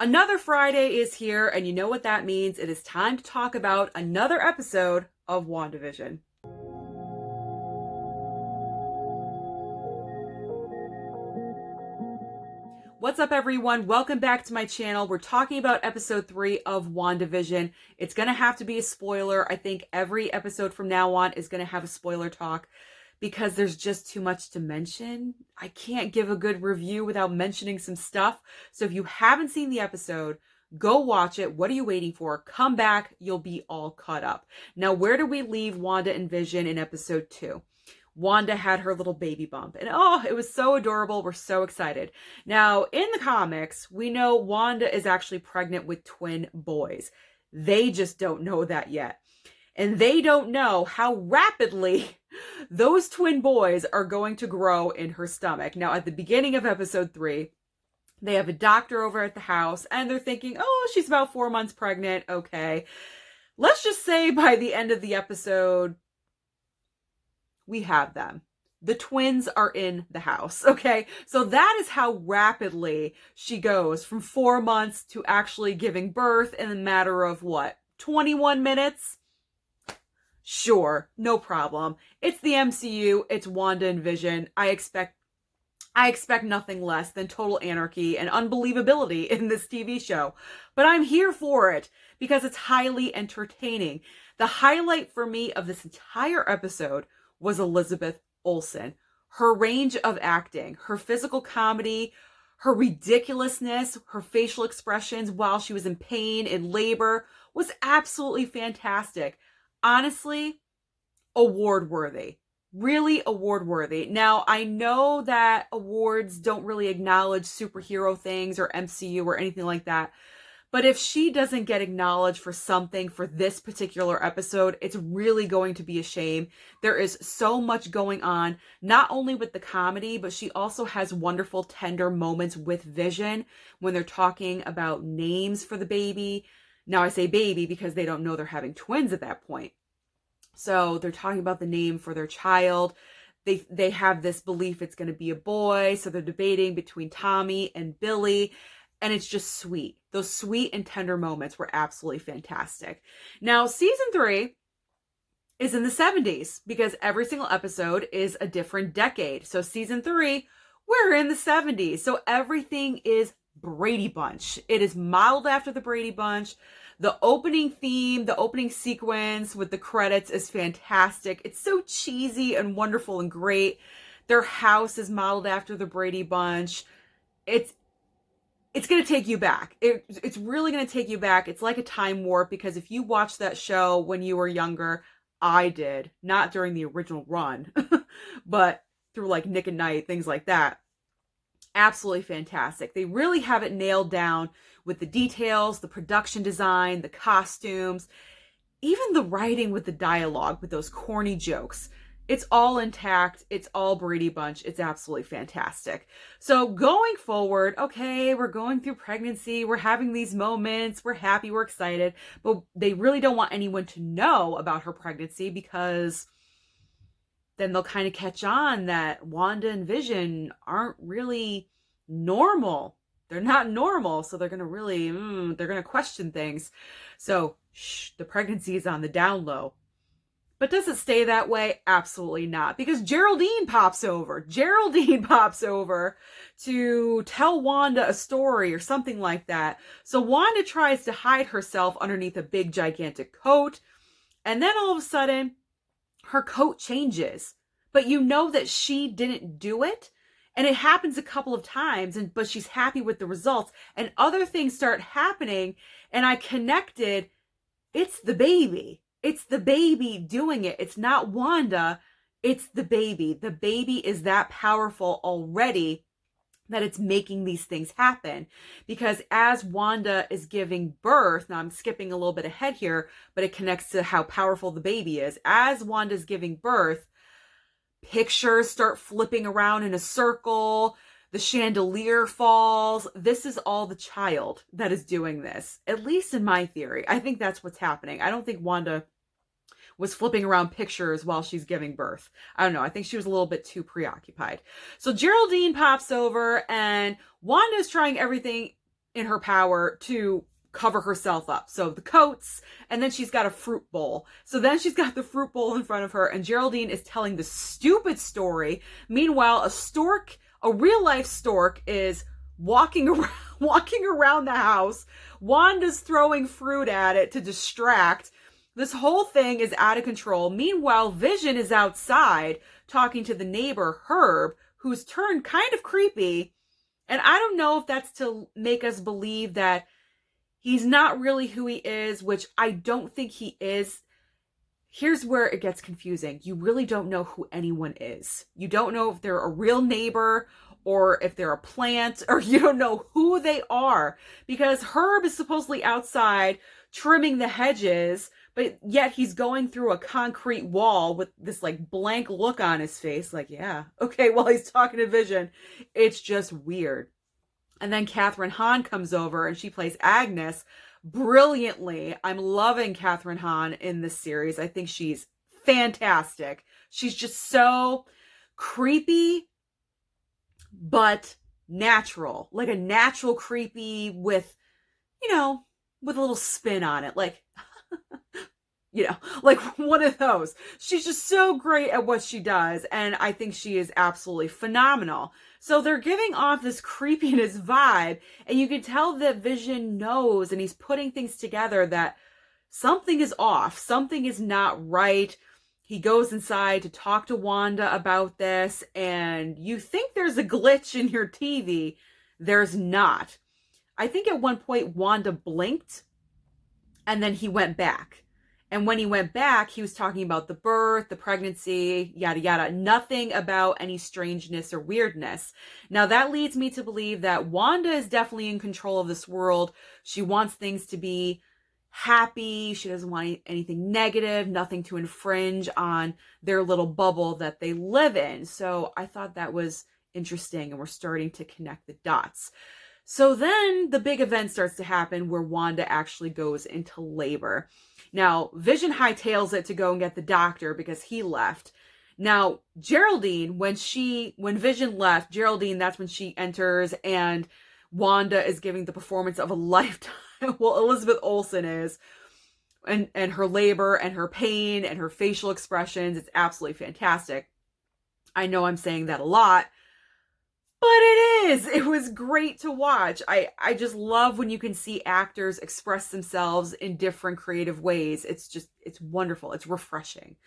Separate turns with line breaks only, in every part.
Another Friday is here, and you know what that means. It is time to talk about another episode of WandaVision. What's up, everyone? Welcome back to my channel. We're talking about episode 3 of WandaVision. It's going to have to be a spoiler. I think every episode from now on is going to have a spoiler talk because there's just too much to mention. I can't give a good review without mentioning some stuff. So if you haven't seen the episode, go watch it. What are you waiting for? Come back. You'll be all caught up. Now, where do we leave Wanda and Vision in episode 2? Wanda had her little baby bump, and oh, it was so adorable. We're so excited. Now, in the comics, we know Wanda is actually pregnant with twin boys. They just don't know that yet. And they don't know how rapidly those twin boys are going to grow in her stomach. Now, at the beginning of episode 3, they have a doctor over at the house, and they're thinking, oh, she's about 4 months pregnant. Okay. Let's just say by the end of the episode, we have them. The twins are in the house, okay? So that is how rapidly she goes from 4 months to actually giving birth in a matter of what? 21 minutes? Sure, no problem. It's the MCU, it's Wanda and Vision. I expect nothing less than total anarchy and unbelievability in this TV show. But I'm here for it because it's highly entertaining. The highlight for me of this entire episode was Elizabeth Olsen. Her range of acting, her physical comedy, her ridiculousness, her facial expressions while she was in pain, in labor, was absolutely fantastic. Honestly, award-worthy. Really award-worthy. Now, I know that awards don't really acknowledge superhero things or MCU or anything like that, but if she doesn't get acknowledged for something for this particular episode, it's really going to be a shame. There is so much going on, not only with the comedy, but she also has wonderful, tender moments with Vision when they're talking about names for the baby. Now, I say baby because they don't know they're having twins at that point. So they're talking about the name for their child. They have this belief it's going to be a boy, so they're debating between Tommy and Billy. And it's just sweet. Those sweet and tender moments were absolutely fantastic. Now, season 3 is in the 70s because every single episode is a different decade. So season 3, we're in the 70s. So everything is Brady Bunch. It is modeled after the Brady Bunch. The opening theme, the opening sequence with the credits is fantastic. It's so cheesy and wonderful and great. Their house is modeled after the Brady Bunch. It's going to take you back. It's really going to take you back. It's like a time warp because if you watched that show when you were younger, I did, not during the original run, but through like Nick at Night, things like that. Absolutely fantastic. They really have it nailed down with the details, the production design, the costumes, even the writing with the dialogue, with those corny jokes. It's all intact. It's all Brady Bunch. It's absolutely fantastic. So going forward, okay, we're going through pregnancy. We're having these moments. We're happy. We're excited. But they really don't want anyone to know about her pregnancy because then they'll kind of catch on that Wanda and Vision aren't really normal. They're not normal. So they're going to really, they're going to question things. So the pregnancy is on the down low. But does it stay that way? Absolutely not. Because Geraldine pops over. Geraldine pops over to tell Wanda a story or something like that. So Wanda tries to hide herself underneath a big, gigantic coat. And then all of a sudden, her coat changes. But you know that she didn't do it. And it happens a couple of times, but she's happy with the results. And other things start happening. And I connected, it's the baby. It's the baby doing it. It's not Wanda. It's the baby. The baby is that powerful already that it's making these things happen. Because as Wanda is giving birth, now I'm skipping a little bit ahead here, but it connects to how powerful the baby is. As Wanda's giving birth, pictures start flipping around in a circle. The chandelier falls. This is all the child that is doing this, at least in my theory. I think that's what's happening. I don't think Wanda was flipping around pictures while she's giving birth. I don't know. I think she was a little bit too preoccupied. So Geraldine pops over and Wanda's trying everything in her power to cover herself up. So the coats, and then she's got a fruit bowl. So then she's got the fruit bowl in front of her, and Geraldine is telling the stupid story. Meanwhile, a real life stork, is walking around the house. Wanda's throwing fruit at it to distract. This whole thing is out of control. Meanwhile, Vision is outside talking to the neighbor, Herb, who's turned kind of creepy. And I don't know if that's to make us believe that he's not really who he is, which I don't think he is. Here's where it gets confusing. You really don't know who anyone is. You don't know if they're a real neighbor or if they're a plant, or you don't know who they are, because Herb is supposedly outside trimming the hedges, but yet he's going through a concrete wall with this like blank look on his face, like, yeah, okay, while he's talking to Vision. It's just weird. And then Kathryn Hahn comes over and she plays Agnes brilliantly. I'm loving Kathryn Hahn in this series. I think she's fantastic. She's just so creepy, but natural. Like a natural creepy with, with a little spin on it. Like, like one of those. She's just so great at what she does. And I think she is absolutely phenomenal. So they're giving off this creepiness vibe. And you can tell that Vision knows, and he's putting things together, that something is off. Something is not right. He goes inside to talk to Wanda about this. And you think there's a glitch in your TV. There's not. I think at one point Wanda blinked and then he went back. And when he went back, he was talking about the birth, the pregnancy, yada, yada. Nothing about any strangeness or weirdness. Now, that leads me to believe that Wanda is definitely in control of this world. She wants things to be happy. She doesn't want anything negative, nothing to infringe on their little bubble that they live in. So I thought that was interesting, and we're starting to connect the dots. So then the big event starts to happen where Wanda actually goes into labor. Now, Vision hightails it to go and get the doctor because he left. Now, Geraldine, when Vision left, Geraldine, that's when she enters, and Wanda is giving the performance of a lifetime. Well, Elizabeth Olsen is. And her labor and her pain and her facial expressions, it's absolutely fantastic. I know I'm saying that a lot, but it is. It was great to watch. I just love when you can see actors express themselves in different creative ways. It's wonderful. It's refreshing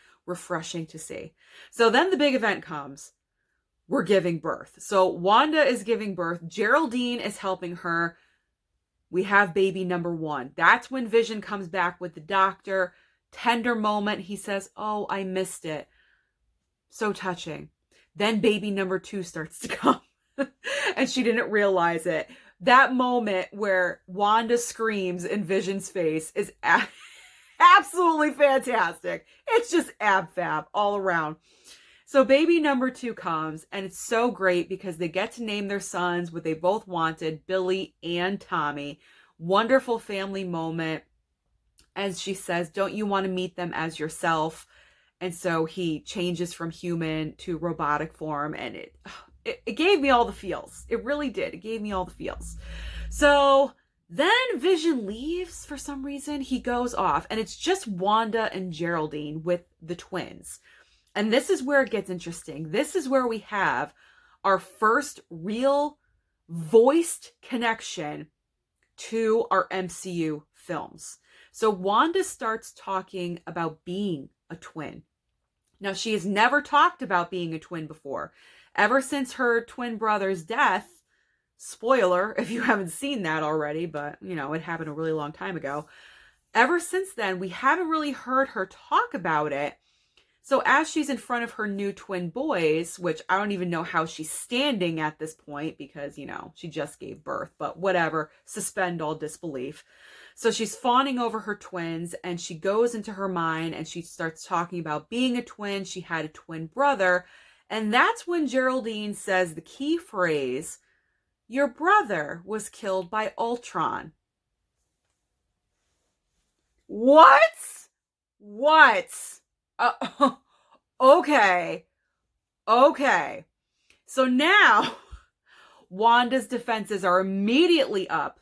to see. So then the big event comes. We're giving birth. So Wanda is giving birth. Geraldine is helping her. We have baby number 1. That's when Vision comes back with the doctor. Tender moment. He says, "Oh, I missed it." So touching. Then baby number 2 starts to come. And she didn't realize it. That moment where Wanda screams in Vision's face is absolutely fantastic. It's just ab-fab all around. So baby number 2 comes, and it's so great because they get to name their sons what they both wanted, Billy and Tommy. Wonderful family moment. As she says, "Don't you want to meet them as yourself?" And so he changes from human to robotic form, and it gave me all the feels. It really did. It gave me all the feels. So then Vision leaves for some reason. He goes off, and it's just Wanda and Geraldine with the twins. And this is where it gets interesting. This is where we have our first real voiced connection to our MCU films. So Wanda starts talking about being a twin. Now, she has never talked about being a twin before. Ever since her twin brother's death, spoiler if you haven't seen that already, but it happened a really long time ago. Ever since then, we haven't really heard her talk about it. So as she's in front of her new twin boys, which I don't even know how she's standing at this point because, she just gave birth, but whatever, suspend all disbelief. So she's fawning over her twins, and she goes into her mind and she starts talking about being a twin. She had a twin brother. And that's when Geraldine says the key phrase, "Your brother was killed by Ultron." What? Okay. So now Wanda's defenses are immediately up.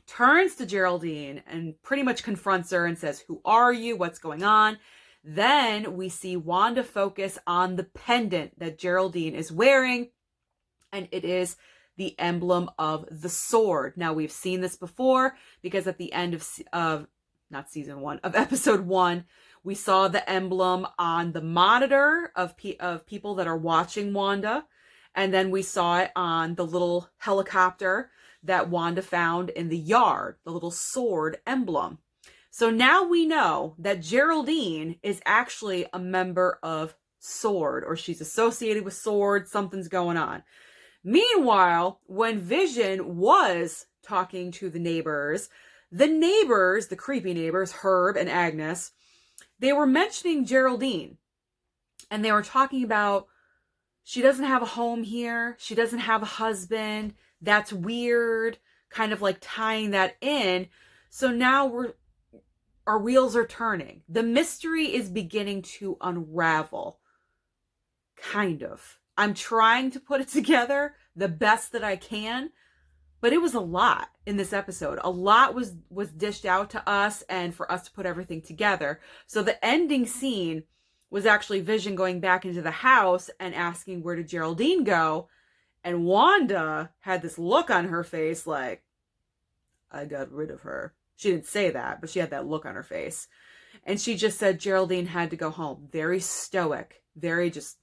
turns to Geraldine and pretty much confronts her and says, "Who are you? What's going on?" Then we see Wanda focus on the pendant that Geraldine is wearing, and it is the emblem of the sword. Now, we've seen this before because at the end of not season 1, of episode 1, we saw the emblem on the monitor of people that are watching Wanda. And then we saw it on the little helicopter that Wanda found in the yard, the little sword emblem. So now we know that Geraldine is actually a member of SWORD, or she's associated with SWORD. Something's going on. Meanwhile, when Vision was talking to the neighbors, the creepy neighbors, Herb and Agnes, they were mentioning Geraldine. And they were talking about, she doesn't have a home here. She doesn't have a husband. That's weird. Kind of like tying that in. So now our wheels are turning. The mystery is beginning to unravel. Kind of. I'm trying to put it together the best that I can, but it was a lot in this episode. A lot was dished out to us and for us to put everything together. So the ending scene was actually Vision going back into the house and asking, "Where did Geraldine go?" And Wanda had this look on her face like, "I got rid of her." She didn't say that, but she had that look on her face. And she just said Geraldine had to go home. Very stoic, very just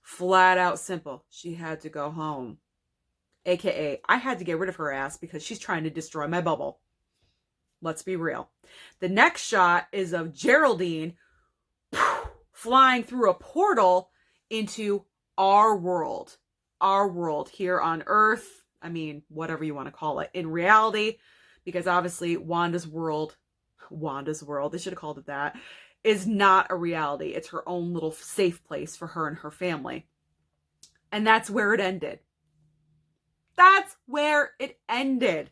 flat out simple. She had to go home. AKA, I had to get rid of her ass because she's trying to destroy my bubble. Let's be real. The next shot is of Geraldine flying through a portal into our world here on Earth. I mean, whatever you want to call it, in reality, because obviously Wanda's world, they should have called it that, is not a reality. It's her own little safe place for her and her family. And that's where it ended. That's where it ended.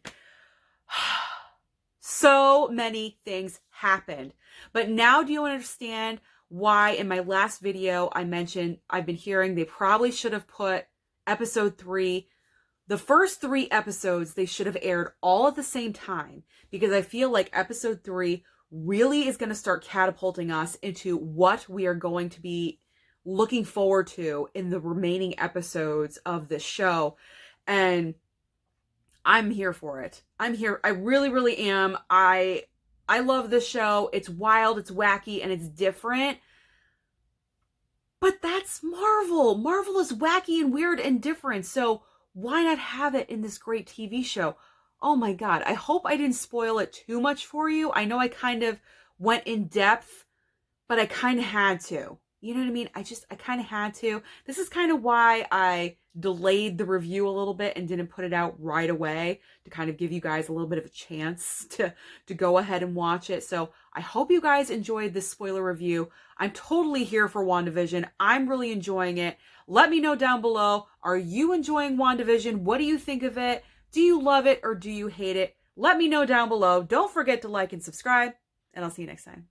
So many things happened. But now do you understand why in my last video I mentioned I've been hearing they probably should have put episode 3, the first 3 episodes, they should have aired all at the same time, because I feel like episode 3 really is going to start catapulting us into what we are going to be looking forward to in the remaining episodes of this show. And I'm here for it. I'm here. I really, really am. I love this show. It's wild, it's wacky, and it's different. But that's Marvel. Marvel is wacky and weird and different. So why not have it in this great TV show? Oh my God. I hope I didn't spoil it too much for you. I know I kind of went in depth, but I kind of had to. You know what I mean? I kind of had to. This is kind of why I delayed the review a little bit and didn't put it out right away, to kind of give you guys a little bit of a chance to go ahead and watch it. So I hope you guys enjoyed this spoiler review. I'm totally here for WandaVision. I'm really enjoying it. Let me know down below. Are you enjoying WandaVision? What do you think of it? Do you love it or do you hate it? Let me know down below. Don't forget to like and subscribe, and I'll see you next time.